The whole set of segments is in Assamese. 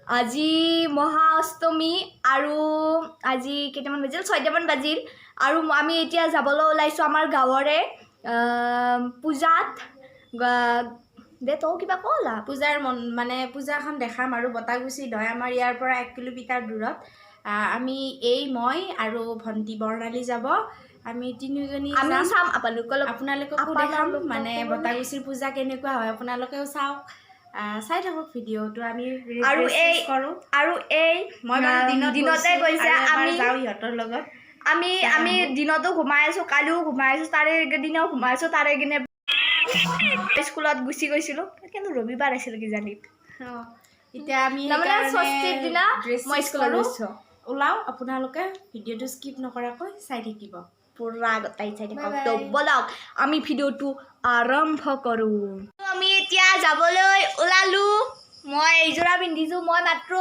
আজি মহা অষ্টমী আৰু আজি কেইটামান বাজিল 6টামান বাজিল আৰু আমি এতিয়া যাবলৈ ওলাইছো আমাৰ গাঁৱৰে পূজাত দে তো কিবা ক'লা পূজাৰ মানে পূজাখন দেখাম আৰু বটাগুচি দয় আমাৰ ইয়াৰ পৰা 1 কিলোমিটাৰ দূৰত আমি মই আৰু ভণ্টি বৰ্ণালী যাব আমি তিনিজনী আমি চাম আপোনালোককো দেখাম মানে বটাগুচিৰ পূজা কেনেকুৱা হয় আপোনালোকেও চাওক চাই থাকক ভিডিঅ'টো আমি আৰু মই দিনতে গৈছে আমি যাওঁ ইহঁতৰ লগত আমি দিনতো ঘুমাই আছো কালিও ঘুমাই আছো তাৰে দিনাও ঘুমাই আছো তাৰে দিনে স্কুলত গুচি গৈছিলো কিন্তু ৰবিবাৰ আছিল কিজানি এতিয়া আমি ষষ্ঠীৰ দিনা মই স্কুলত গৈছো ওলাও আপোনালোকে ভিডিঅ'টো স্কিপ নকৰাকৈ চাই থাকিব পুৰা গতাই চাই থাকক বলক আমি ভিডিঅ'টো আৰম্ভ কৰো আমি এতিয়া যাবলৈ ওলালো মই এইযোৰা পিন্ধিছো মই মাত্ৰ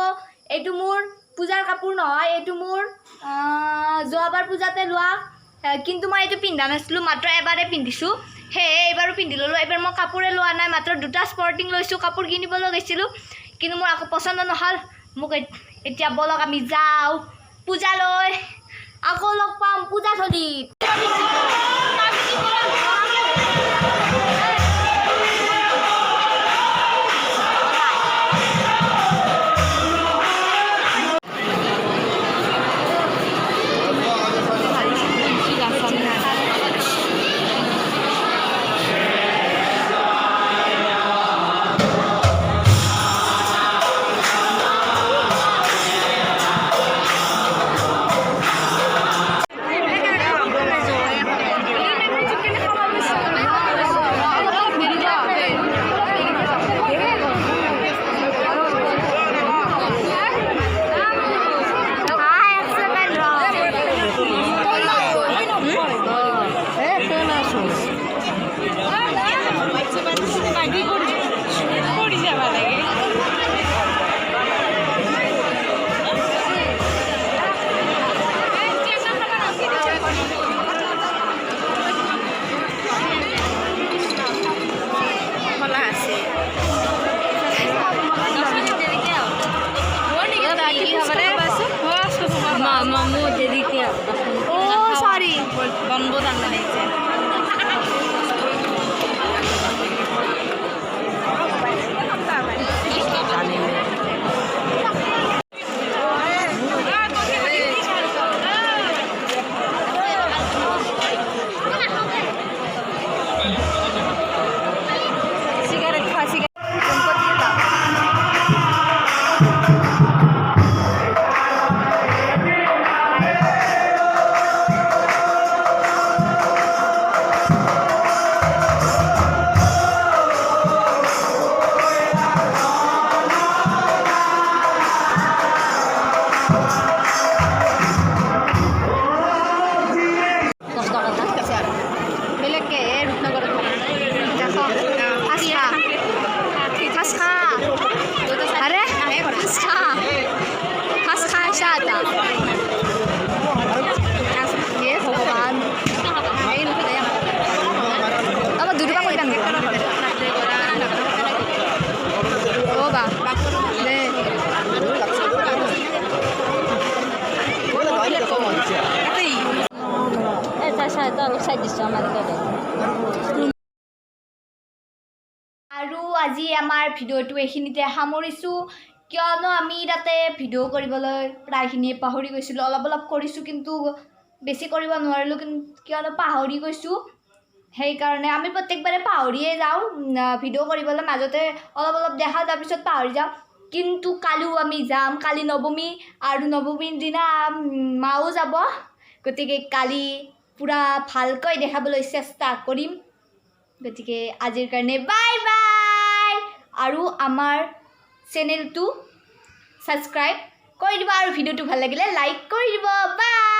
এইটো মোৰ পূজাৰ কাপোৰ নহয় এইটো মোৰ যোৱাবাৰ পূজাতে লোৱা কিন্তু মই এইটো পিন্ধা নাছিলো মাত্ৰ এবাৰে পিন্ধিছো সেয়ে এইবাৰো পিন্ধি ল'লো এবাৰ মই কাপোৰে লোৱা নাই মাত্ৰ দুটা স্পৰ্টিং লৈছো কাপোৰ কিনিবলৈ গৈছিলো কিন্তু মোৰ আকৌ পছন্দ নহ'ল মোক এতিয়া বলক আমি যাওঁ পূজালৈ আকৌ লগ পাম পূজাথলীত আৰু আজি আমাৰ ভিডিঅ'টো এইখিনিতে সামৰিছো কিয়নো আমি তাতে ভিডিঅ' কৰিবলৈ প্ৰায়খিনিয়ে পাহৰি গৈছিলোঁ অলপ কৰিছোঁ কিন্তু বেছি কৰিব নোৱাৰিলোঁ কিয়নো পাহৰি গৈছোঁ সেইকাৰণে আমি প্ৰত্যেকবাৰে পাহৰিয়ে যাওঁ ভিডিঅ' কৰিবলৈ মাজতে অলপ দেখাওঁ তাৰপিছত পাহৰি যাওঁ কিন্তু কালিও আমি যাম কালি নৱমী আৰু নৱমীৰ দিনা মাও যাব গতিকে কালি পুৰা ভালকৈ দেখাবলৈ চেষ্টা কৰিম গতিকে আজিৰ কাৰণে বাই বাই আৰু আমাৰ চেনেলটো সাবস্ক্ৰাইব কৰি দিব আৰু ভিডিঅ'টো ভাল লাগিলে লাইক কৰি দিব বাই